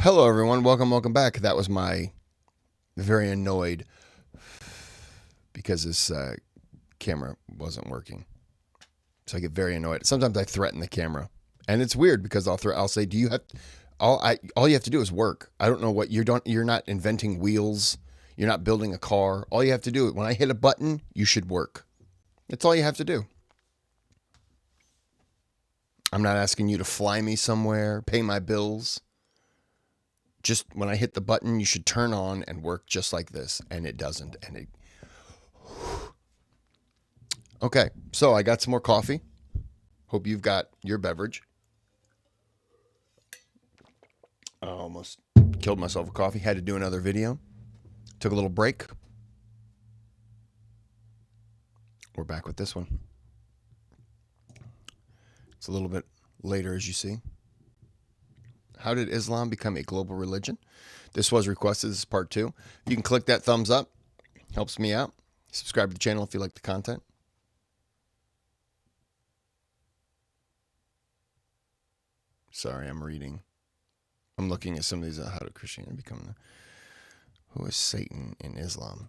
Hello, everyone. Welcome back. That was my very annoyed because this camera wasn't working. So I get very annoyed. Sometimes I threaten the camera, and it's weird because I'll say, "Do you have all you have to do is work." I don't know what you're not inventing wheels. You're not building a car. All you have to do when I hit a button, you should work. That's all you have to do. I'm not asking you to fly me somewhere, pay my bills. Just when I hit the button, you should turn on and work just like this. And it doesn't. Okay, so I got some more coffee. Hope you've got your beverage. I almost killed myself with coffee. Had to do another video. Took a little break. We're back with this one. It's a little bit later, as you see. How did Islam become a global religion? This was requested. This is part 2. You can click that thumbs up. Helps me out. Subscribe to the channel if you like the content. Sorry, I'm reading. I'm looking at some of these. How did Christianity become who is Satan in Islam?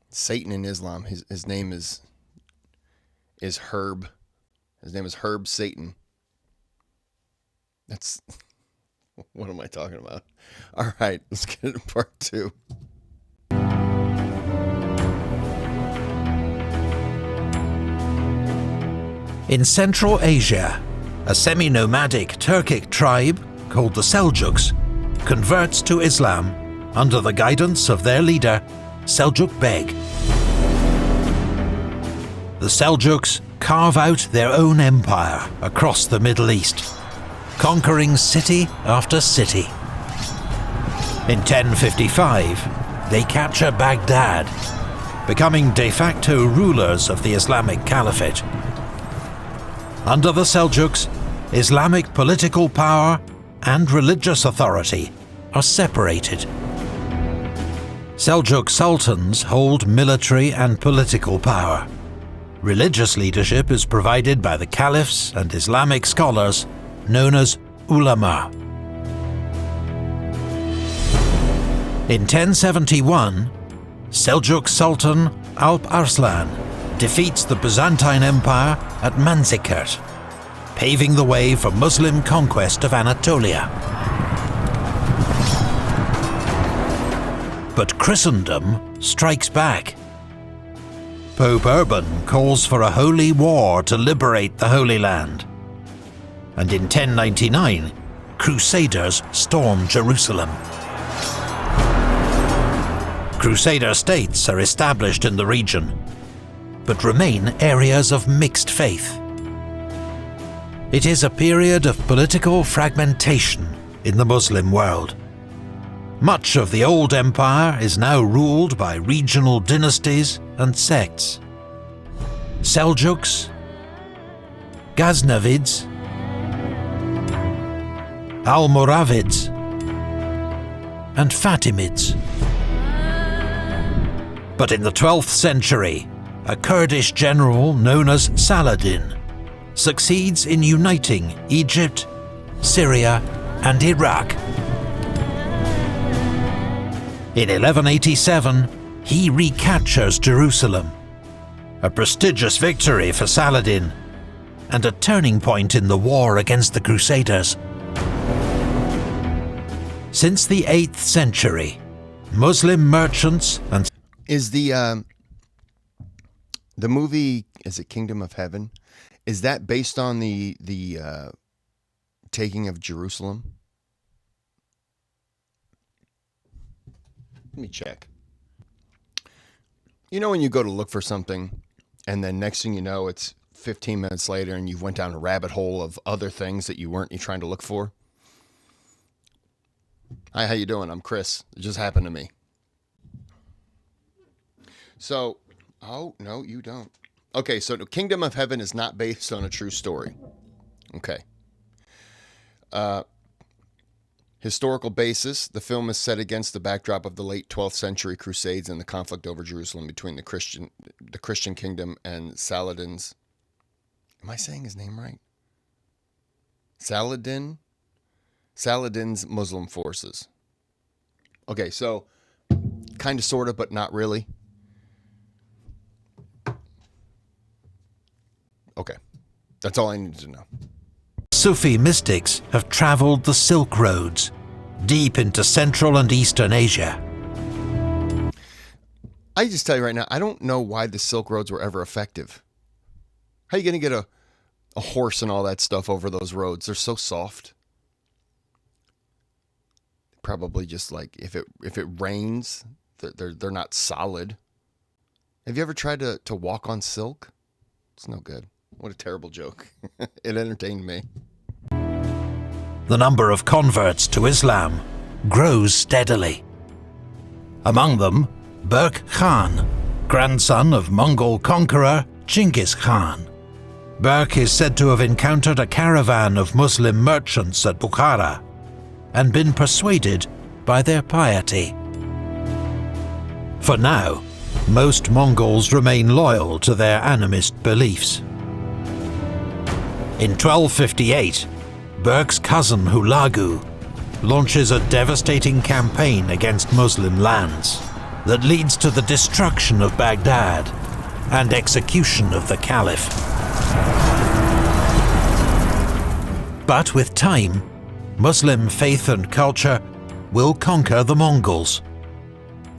Satan in Islam. His name is Herb. His name is Herb Satan. That's... What am I talking about? All right, let's get into part 2. In Central Asia, a semi-nomadic Turkic tribe called the Seljuks converts to Islam under the guidance of their leader, Seljuk Beg. The Seljuks carve out their own empire across the Middle East, conquering city after city. In 1055, they capture Baghdad, becoming de facto rulers of the Islamic Caliphate. Under the Seljuks, Islamic political power and religious authority are separated. Seljuk sultans hold military and political power. Religious leadership is provided by the caliphs and Islamic scholars known as ulama. In 1071, Seljuk Sultan Alp Arslan defeats the Byzantine Empire at Manzikert, paving the way for Muslim conquest of Anatolia. But Christendom strikes back. Pope Urban calls for a holy war to liberate the Holy Land. And in 1099, Crusaders storm Jerusalem. Crusader states are established in the region, but remain areas of mixed faith. It is a period of political fragmentation in the Muslim world. Much of the old empire is now ruled by regional dynasties and sects. Seljuks, Ghaznavids, Almoravids, and Fatimids. But in the 12th century, a Kurdish general known as Saladin succeeds in uniting Egypt, Syria, and Iraq. In 1187, he recaptures Jerusalem, a prestigious victory for Saladin, and a turning point in the war against the Crusaders. Since the 8th century, Muslim merchants and... Is the movie, is it Kingdom of Heaven? Is that based on the taking of Jerusalem? Let me check. You know when you go to look for something, and then next thing you know, it's 15 minutes later, and you went down a rabbit hole of other things that you weren't trying to look for? Hi, how you doing? I'm Kris. It just happened to me. So, oh, no, you don't. Okay, so the Kingdom of Heaven is not based on a true story. Okay. Historical basis, the film is set against the backdrop of the late 12th century Crusades and the conflict over Jerusalem between the Christian kingdom and Saladin's Muslim forces. Okay, so kind of, sort of, but not really. Okay, that's all I need to know. Sufi mystics have travelled the Silk Roads, deep into Central and Eastern Asia. I just tell you right now, I don't know why the Silk Roads were ever effective. How are you going to get a horse and all that stuff over those roads? They're so soft. Probably just like if it rains, they're not solid. Have you ever tried to walk on silk? It's no good. What a terrible joke. It entertained me. The number of converts to Islam grows steadily. Among them, Berk Khan, grandson of Mongol conqueror Genghis Khan. Berk is said to have encountered a caravan of Muslim merchants at Bukhara and been persuaded by their piety. For now, most Mongols remain loyal to their animist beliefs. In 1258, Berk's cousin Hulagu launches a devastating campaign against Muslim lands that leads to the destruction of Baghdad and execution of the Caliph. But with time, Muslim faith and culture will conquer the Mongols.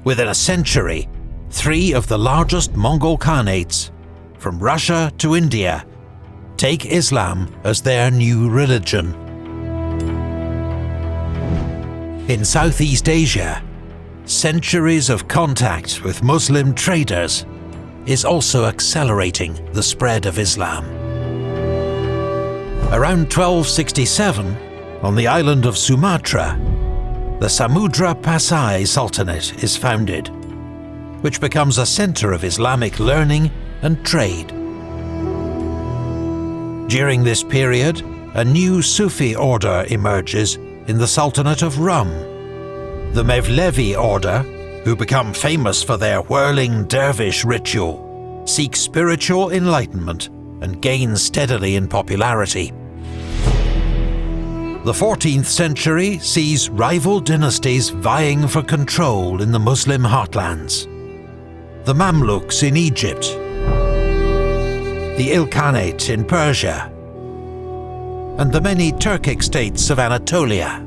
Within a century, 3 of the largest Mongol Khanates, from Russia to India, take Islam as their new religion. In Southeast Asia, centuries of contact with Muslim traders is also accelerating the spread of Islam. Around 1267, on the island of Sumatra, the Samudra Pasai Sultanate is founded, which becomes a center of Islamic learning and trade. During this period, a new Sufi order emerges in the Sultanate of Rum. The Mevlevi order, who become famous for their whirling dervish ritual, seek spiritual enlightenment and gain steadily in popularity. The 14th century sees rival dynasties vying for control in the Muslim heartlands. The Mamluks in Egypt, the Ilkhanate in Persia, and the many Turkic states of Anatolia,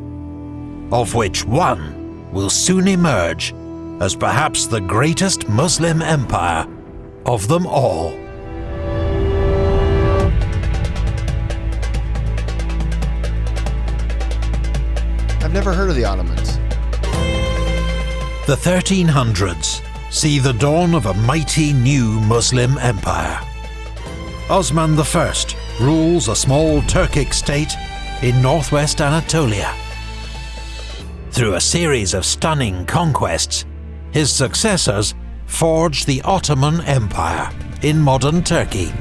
of which one will soon emerge as perhaps the greatest Muslim empire of them all. I've never heard of the Ottomans. The 1300s see the dawn of a mighty new Muslim empire. Osman I rules a small Turkic state in northwest Anatolia. Through a series of stunning conquests, his successors forged the Ottoman Empire in modern Turkey.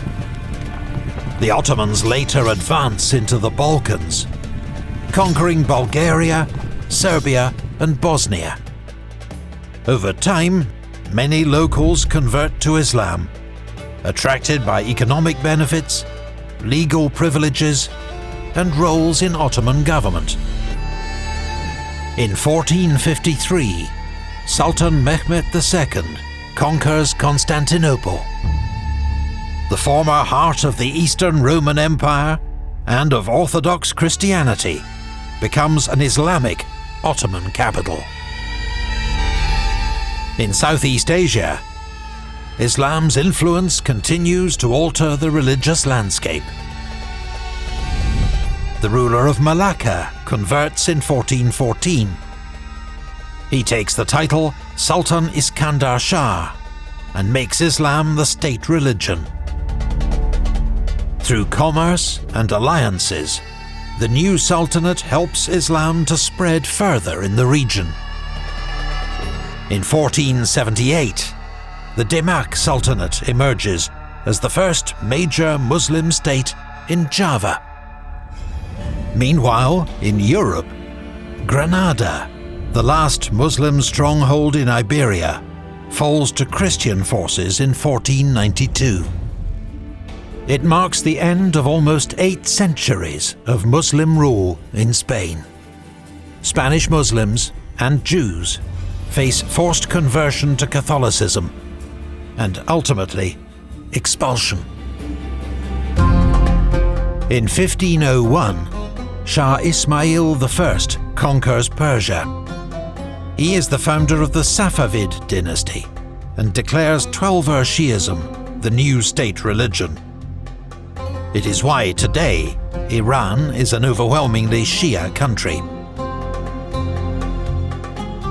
The Ottomans later advance into the Balkans, conquering Bulgaria, Serbia, and Bosnia. Over time, many locals convert to Islam, attracted by economic benefits, legal privileges, and roles in Ottoman government. In 1453, Sultan Mehmet II conquers Constantinople. The former heart of the Eastern Roman Empire and of Orthodox Christianity becomes an Islamic Ottoman capital. In Southeast Asia, Islam's influence continues to alter the religious landscape. The ruler of Malacca converts in 1414. He takes the title Sultan Iskandar Shah and makes Islam the state religion. Through commerce and alliances, the new sultanate helps Islam to spread further in the region. In 1478, the Demak Sultanate emerges as the first major Muslim state in Java. Meanwhile, in Europe, Granada, the last Muslim stronghold in Iberia, falls to Christian forces in 1492. It marks the end of almost 8 centuries of Muslim rule in Spain. Spanish Muslims and Jews face forced conversion to Catholicism and ultimately expulsion. In 1501, Shah Ismail I conquers Persia. He is the founder of the Safavid dynasty and declares 12-er Shi'ism the new state religion. It is why today Iran is an overwhelmingly Shia country.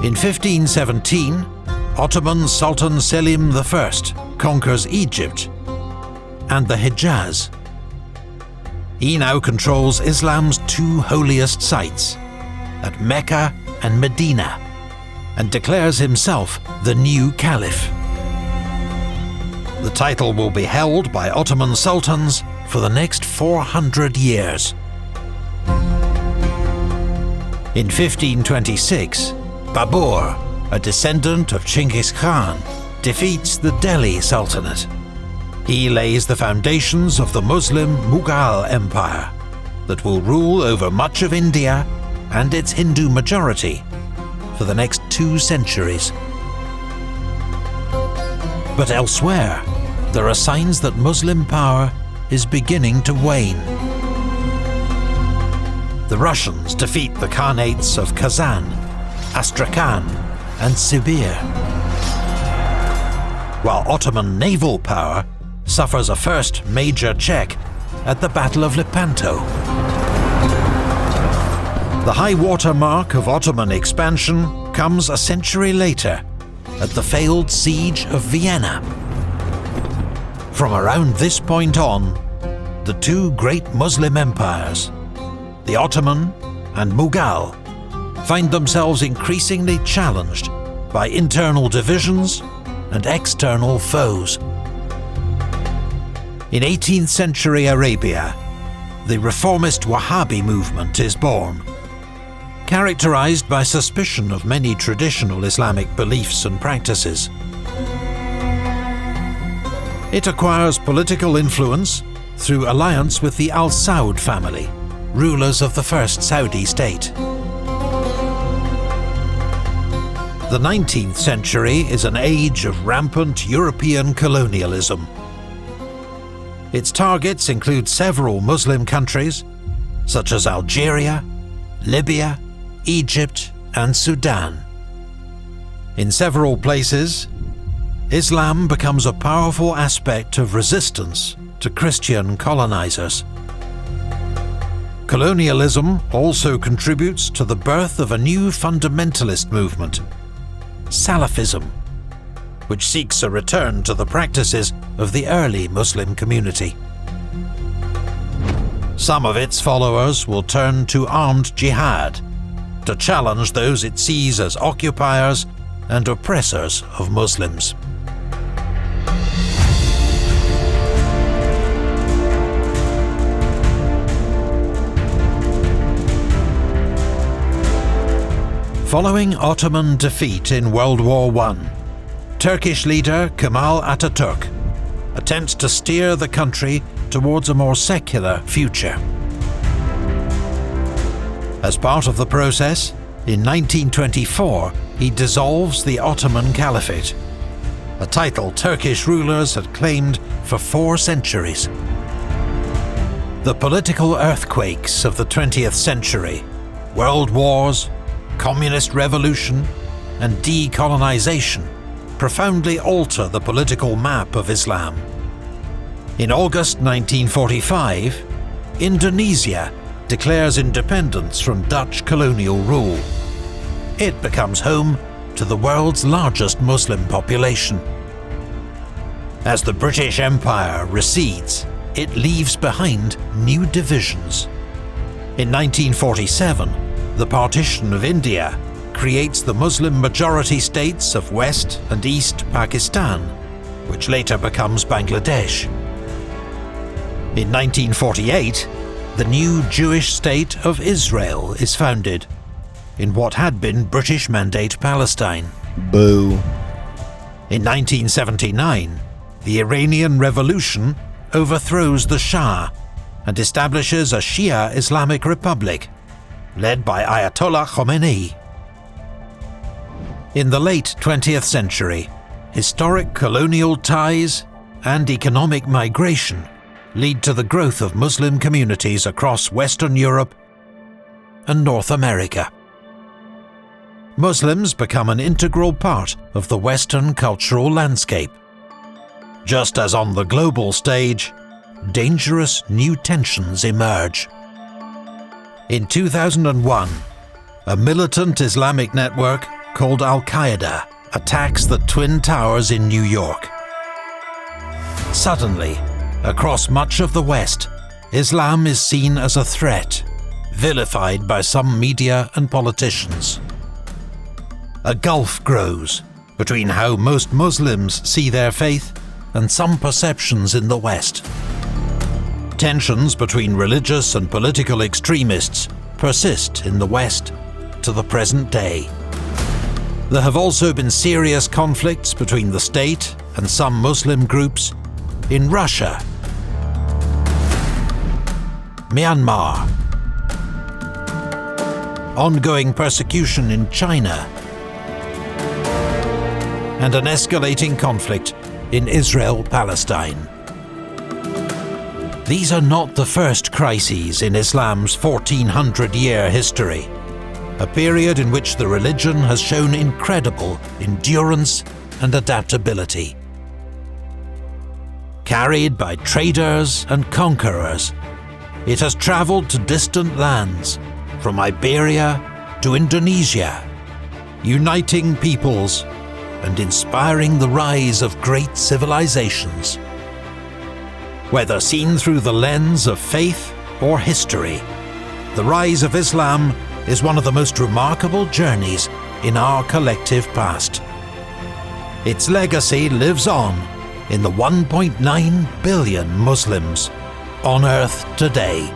In 1517, Ottoman Sultan Selim I conquers Egypt and the Hejaz. He now controls Islam's two holiest sites, at Mecca and Medina, and declares himself the new Caliph. The title will be held by Ottoman sultans for the next 400 years. In 1526, Babur, a descendant of Chinggis Khan, defeats the Delhi Sultanate. He lays the foundations of the Muslim Mughal Empire that will rule over much of India and its Hindu majority for the next 2 centuries. But elsewhere, there are signs that Muslim power is beginning to wane. The Russians defeat the Khanates of Kazan, Astrakhan, and Sibir, while Ottoman naval power suffers a first major check at the Battle of Lepanto. The high water mark of Ottoman expansion comes a century later at the failed siege of Vienna. From around this point on, the two great Muslim empires, the Ottoman and Mughal, find themselves increasingly challenged by internal divisions and external foes. In 18th century Arabia, the reformist Wahhabi movement is born. Characterized by suspicion of many traditional Islamic beliefs and practices. It acquires political influence through alliance with the Al Saud family, rulers of the first Saudi state. The 19th century is an age of rampant European colonialism. Its targets include several Muslim countries, such as Algeria, Libya, Egypt, and Sudan. In several places, Islam becomes a powerful aspect of resistance to Christian colonizers. Colonialism also contributes to the birth of a new fundamentalist movement, Salafism, which seeks a return to the practices of the early Muslim community. Some of its followers will turn to armed jihad to challenge those it sees as occupiers and oppressors of Muslims. Following Ottoman defeat in World War I, Turkish leader Kemal Atatürk attempts to steer the country towards a more secular future. As part of the process, in 1924, he dissolves the Ottoman Caliphate, a title Turkish rulers had claimed for 4 centuries. The political earthquakes of the 20th century, world wars, communist revolution, and decolonization profoundly alter the political map of Islam. In August 1945, Indonesia declares independence from Dutch colonial rule. It becomes home to the world's largest Muslim population. As the British Empire recedes, it leaves behind new divisions. In 1947, the partition of India creates the Muslim majority states of West and East Pakistan, which later becomes Bangladesh. In 1948, the new Jewish state of Israel is founded, in what had been British Mandate Palestine. Boo. In 1979, the Iranian Revolution overthrows the Shah and establishes a Shia Islamic Republic, led by Ayatollah Khomeini. In the late 20th century, historic colonial ties and economic migration lead to the growth of Muslim communities across Western Europe and North America. Muslims become an integral part of the Western cultural landscape. Just as on the global stage, dangerous new tensions emerge. In 2001, a militant Islamic network called Al-Qaeda attacks the Twin Towers in New York. Suddenly, across much of the West, Islam is seen as a threat, vilified by some media and politicians. A gulf grows between how most Muslims see their faith and some perceptions in the West. Tensions between religious and political extremists persist in the West to the present day. There have also been serious conflicts between the state and some Muslim groups in Russia, Myanmar, ongoing persecution in China, and an escalating conflict in Israel-Palestine. These are not the first crises in Islam's 1400-year history, a period in which the religion has shown incredible endurance and adaptability. Carried by traders and conquerors, it has travelled to distant lands, from Iberia to Indonesia, uniting peoples and inspiring the rise of great civilizations. Whether seen through the lens of faith or history, the rise of Islam is one of the most remarkable journeys in our collective past. Its legacy lives on in the 1.9 billion Muslims on Earth today.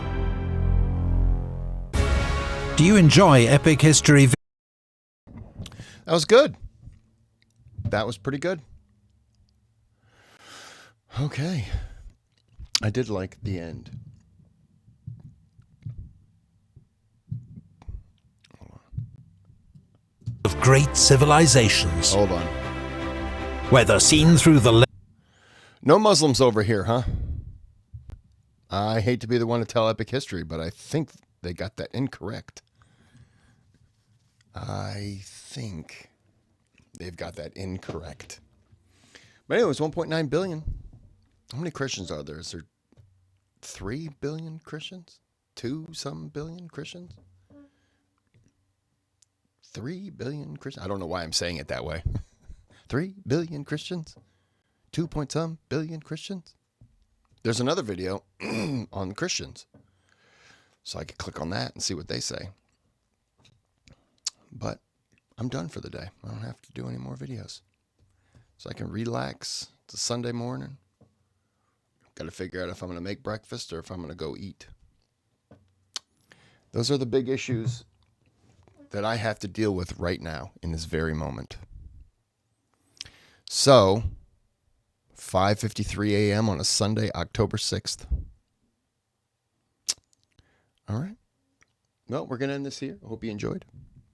Do you enjoy epic history? That was good. That was pretty good. Okay. I did like the end. Of great civilizations. Hold on. Whether seen through the No Muslims over here, huh? I hate to be the one to tell epic history, but I think they got that incorrect. I think they've got that incorrect. But anyways, 1.9 billion. How many Christians are there? Is there 3 billion Christians? 2-some billion Christians? 3 billion Christians? I don't know why I'm saying it that way. 3 billion Christians? 2-point-some billion Christians? There's another video on Christians. So I could click on that and see what they say. But I'm done for the day. I don't have to do any more videos. So I can relax. It's a Sunday morning. Got to figure out if I'm going to make breakfast or if I'm going to go eat. Those are the big issues that I have to deal with right now in this very moment. So, 5:53 a.m. on a Sunday, October 6th. All right. Well, we're going to end this here. I hope you enjoyed.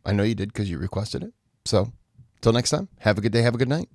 I know you did because you requested it. So, until next time, have a good day, have a good night.